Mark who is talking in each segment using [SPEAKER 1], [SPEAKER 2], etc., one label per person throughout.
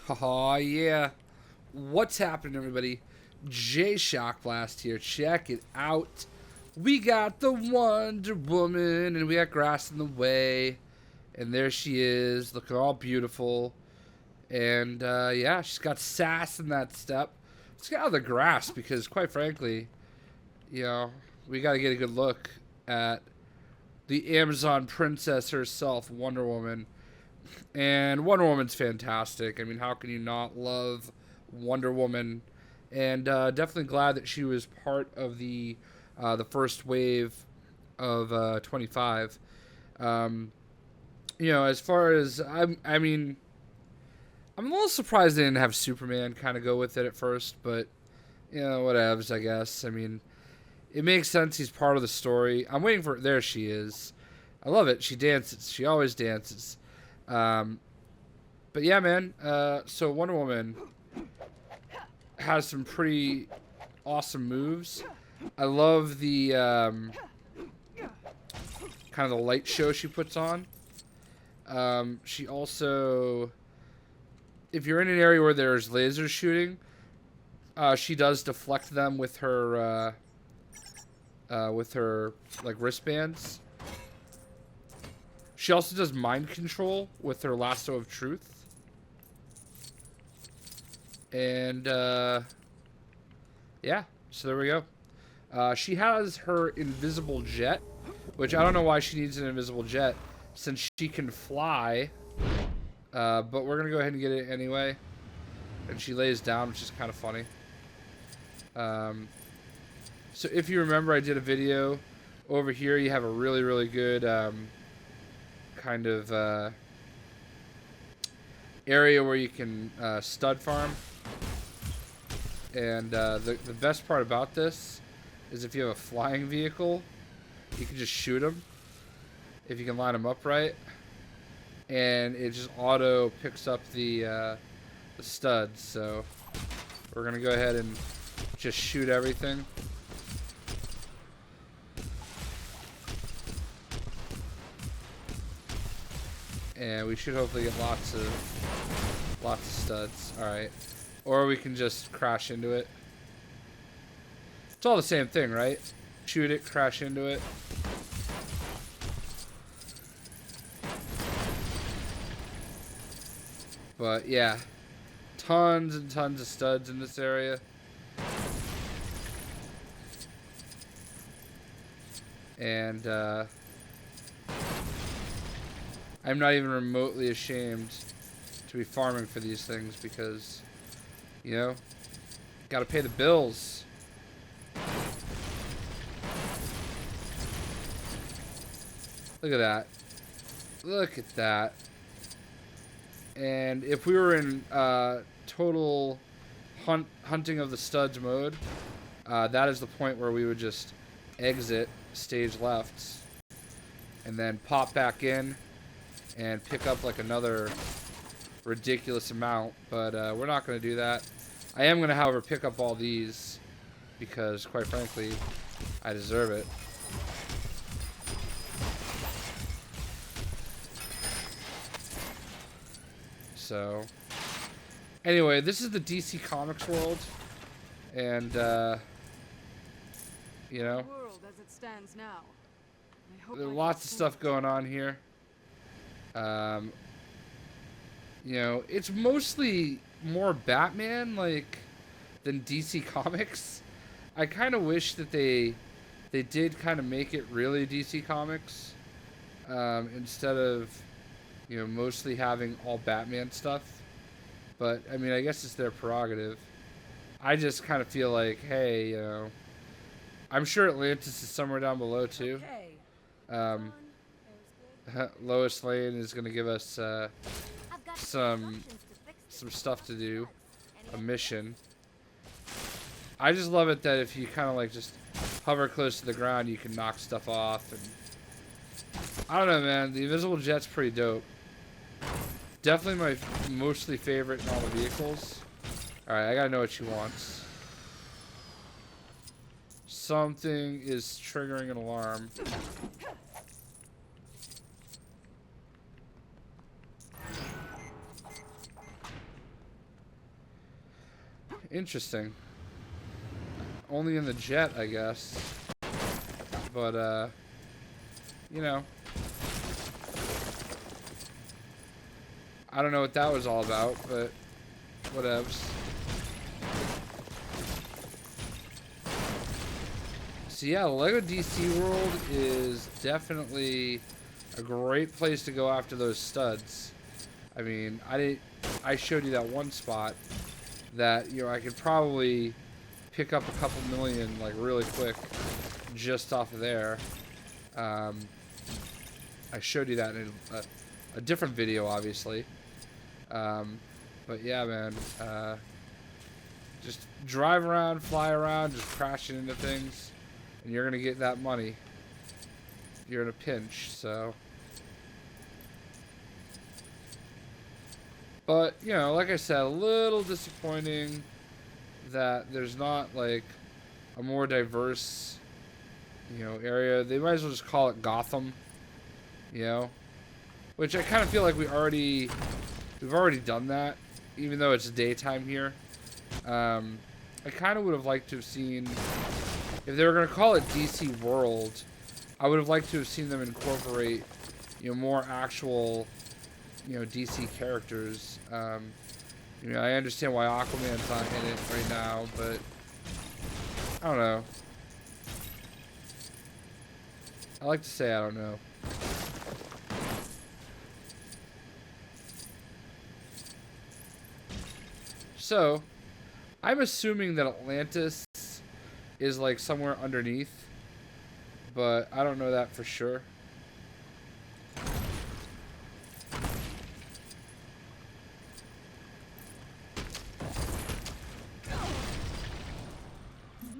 [SPEAKER 1] Oh yeah. What's happening, everybody? J Shock Blast here. Check it out. We got the Wonder Woman, and we got grass in the way. And there she is, looking all beautiful. And yeah, she's got sass in that step. Let's get out of the grass because, quite frankly, you know, we got to get a good look at the Amazon princess herself, Wonder Woman. And Wonder Woman's fantastic. I mean, how can you not love Wonder Woman? And definitely glad that she was part of the first wave of 25. You know, as far as I mean, I'm a little surprised they didn't have Superman kind of go with it at first, but you know, whatevs, I guess. I mean, it makes sense. He's part of the story. I'm waiting for. There she is. I love it. She dances. She always dances. But yeah, man. So Wonder Woman has some pretty awesome moves. I love the kind of the light show she puts on. She also, if you're in an area where there's lasers shooting, she does deflect them with her like wristbands. She also does mind control with her lasso of truth. And yeah, so there we go. She has her invisible jet, which I don't know why she needs an invisible jet since she can fly. But we're gonna go ahead and get it anyway. And she lays down, which is kind of funny. So if you remember, I did a video over here. You have a really, really good kind of area where you can stud farm. And the best part about this is if you have a flying vehicle, you can just shoot them if you can line them up right, and it just auto picks up the studs. So we're gonna go ahead and just shoot everything. And we should hopefully get lots of studs. All right. Or we can just crash into it. It's all the same thing, right? Shoot it, crash into it. But yeah, tons and tons of studs in this area. And I'm not even remotely ashamed to be farming for these things because, you know, gotta pay the bills. Look at that. Look at that. And if we were in total hunting of the studs mode, that is the point where we would just exit stage left and then pop back in and pick up like another ridiculous amount, but we're not going to do that. I am going to, however, pick up all these because, quite frankly, I deserve it. So, anyway, this is the DC Comics world, and you know,
[SPEAKER 2] World as it stands now.
[SPEAKER 1] there's lots of stuff going on here. You know, it's mostly more Batman like than DC Comics. I kind of wish that they did kind of make it really DC Comics instead of, you know, mostly having all Batman stuff. But I mean, I guess it's their prerogative. I just kind of feel like, hey, you know, I'm sure Atlantis is somewhere down below too. Lois Lane is gonna give us some stuff to do, a mission. I just love it that if you kind of like just hover close to the ground, you can knock stuff off. And I don't know, man, the invisible jet's pretty dope. Definitely my mostly favorite in all the vehicles. All right, I gotta know what she wants. Something is triggering an alarm. interesting. Only in the jet, I guess. But, you know. I don't know what that was all about, but whatevs. So yeah, Lego DC World is definitely a great place to go after those studs. I mean, I showed you that one spot that, you know, I could probably pick up a couple million like really quick just off of there. I showed you that in a different video, obviously. But yeah, man, just drive around, fly around, just crashing into things, and you're gonna get that money. You're in a pinch, so. But, you know, like I said, a little disappointing that there's not, like, a more diverse, you know, area. They might as well just call it Gotham, you know? Which I kind of feel like we've already done that, even though it's daytime here. I kind of would have liked to have seen, if they were going to call it DC World, I would have liked to have seen them incorporate, you know, more actual, you know, DC characters. You know, I understand why Aquaman's not in it right now, but I don't know. I like to say I don't know. So, I'm assuming that Atlantis is like somewhere underneath, but I don't know that for sure.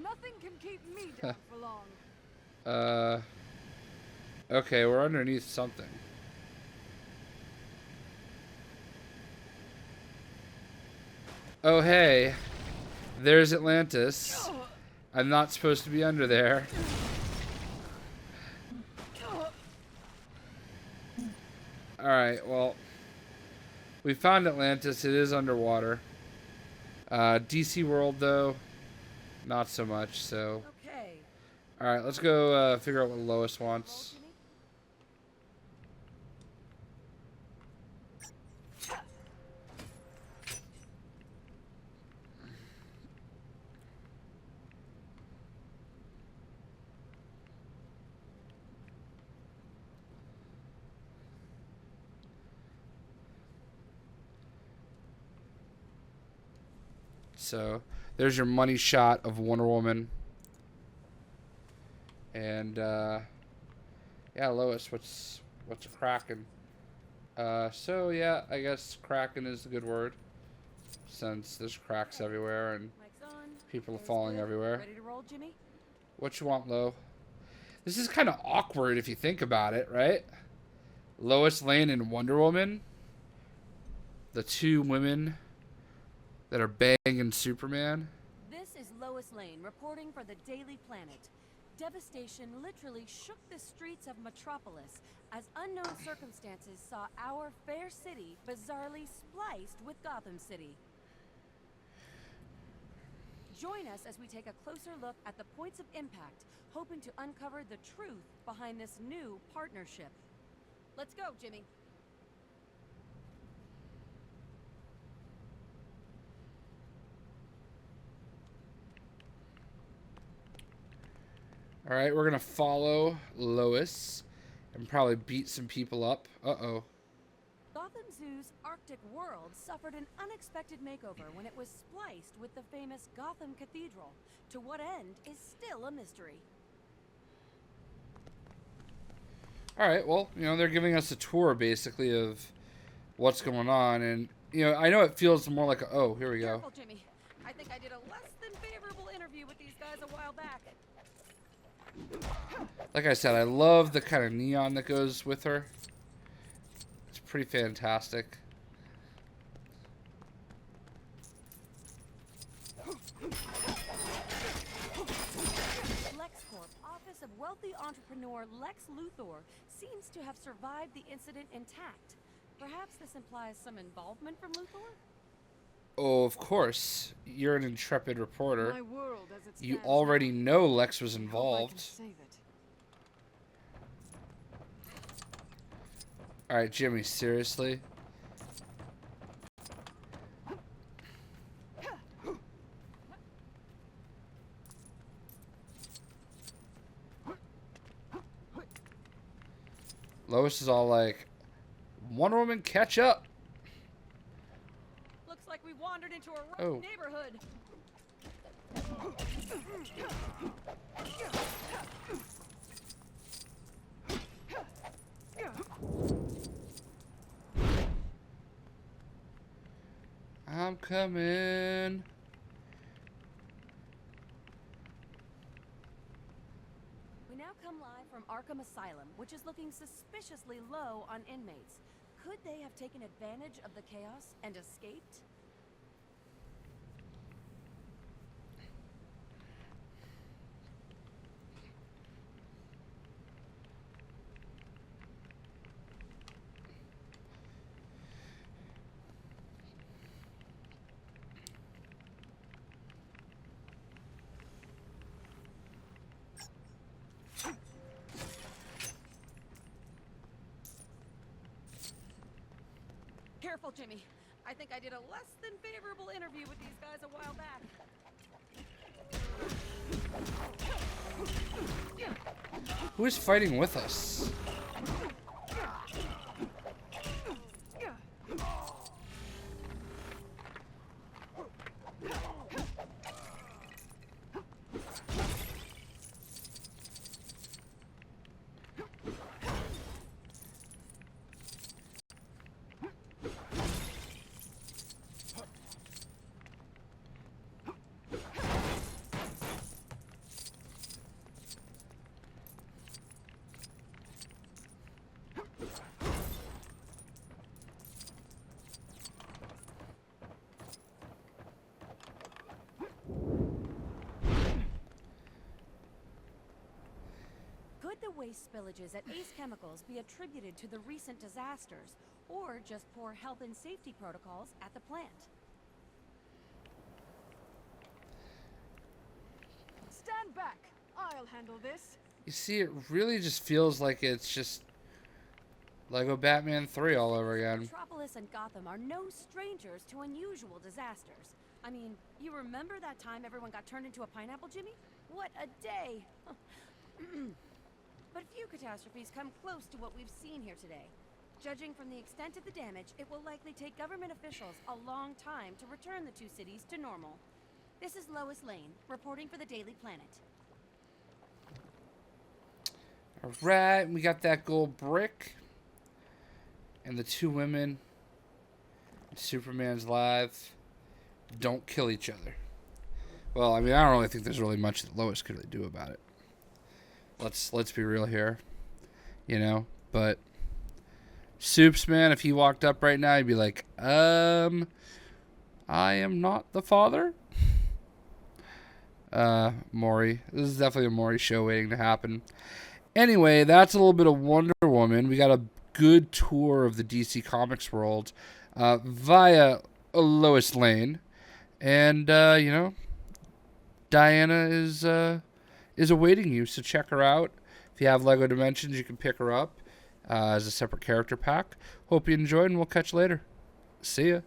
[SPEAKER 2] Nothing can keep me down for long.
[SPEAKER 1] Okay, we're underneath something. Oh, hey. There's Atlantis. I'm not supposed to be under there. Alright, well. We found Atlantis. It is underwater. DC World, though, not so much, so.
[SPEAKER 2] Okay.
[SPEAKER 1] Alright, let's go figure out what Lois wants. So, there's your money shot of Wonder Woman. And, yeah, Lois, what's a crackin'? So, yeah, I guess crackin' is a good word. Since there's cracks everywhere and people are falling everywhere.
[SPEAKER 2] Ready to roll, Jimmy?
[SPEAKER 1] What you want, Lo? This is kind of awkward if you think about it, right? Lois Lane and Wonder Woman. The two women that are banging Superman.
[SPEAKER 2] This is Lois Lane reporting for the Daily Planet. Devastation literally shook the streets of Metropolis as unknown circumstances saw our fair city bizarrely spliced with Gotham City. Join us as we take a closer look at the points of impact, hoping to uncover the truth behind this new partnership. Let's go, Jimmy.
[SPEAKER 1] Alright, we're gonna follow Lois and probably beat some people up. Uh-oh.
[SPEAKER 2] Gotham Zoo's Arctic world suffered an unexpected makeover when it was spliced with the famous Gotham Cathedral. To what end is still a mystery.
[SPEAKER 1] Alright, well, you know, they're giving us a tour, basically, of what's going on. And, you know, I know it feels more like a, oh, here we go.
[SPEAKER 2] Careful, Jimmy. I think I did a less than favorable interview with these guys a while back.
[SPEAKER 1] Like I said, I love the kind of neon that goes with her. It's pretty fantastic.
[SPEAKER 2] LexCorp Office of Wealthy Entrepreneur Lex Luthor seems to have survived the incident intact. Perhaps this implies some involvement from Luthor?
[SPEAKER 1] Oh, of course. You're an intrepid reporter.
[SPEAKER 3] My world as it
[SPEAKER 1] You
[SPEAKER 3] stands
[SPEAKER 1] already
[SPEAKER 3] now.
[SPEAKER 1] know Lex was
[SPEAKER 3] I hope I can
[SPEAKER 1] involved.
[SPEAKER 3] save it.
[SPEAKER 1] Alright, Jimmy, seriously? Lois is all like, Wonder Woman, catch up!
[SPEAKER 2] Looks like we wandered into a rough
[SPEAKER 1] Oh.
[SPEAKER 2] neighborhood.
[SPEAKER 1] I'm coming.
[SPEAKER 2] We now come live from Arkham Asylum, which is looking suspiciously low on inmates. Could they have taken advantage of the chaos and escaped? Careful, Jimmy. I think I did a less than favorable interview with these guys a while back.
[SPEAKER 1] Who is fighting with us?
[SPEAKER 2] Could the waste spillages at Ace Chemicals be attributed to the recent disasters, or just poor health and safety protocols at the plant?
[SPEAKER 3] Stand back. I'll handle this.
[SPEAKER 1] You see, it really just feels like it's just Lego Batman 3 all over again.
[SPEAKER 2] Metropolis and Gotham are no strangers to unusual disasters. I mean, you remember that time everyone got turned into a pineapple, Jimmy? What a day! But few catastrophes come close to what we've seen here today. Judging from the extent of the damage, it will likely take government officials a long time to return the two cities to normal. This is Lois Lane, reporting for the Daily Planet.
[SPEAKER 1] Alright, we got that gold brick. And the two women. Superman's live. Don't kill each other. Well, I mean, I don't really think there's really much that Lois could really do about it. Let's be real here. You know? But Soups, man, if he walked up right now, he'd be like, I am not the father. Maury. This is definitely a Maury show waiting to happen. Anyway, that's a little bit of Wonder Woman. We got a good tour of the DC Comics world via Lois Lane. And, you know, Diana is awaiting you, so check her out. If you have Lego Dimensions, you can pick her up as a separate character pack. Hope you enjoyed, and we'll catch you later. See ya.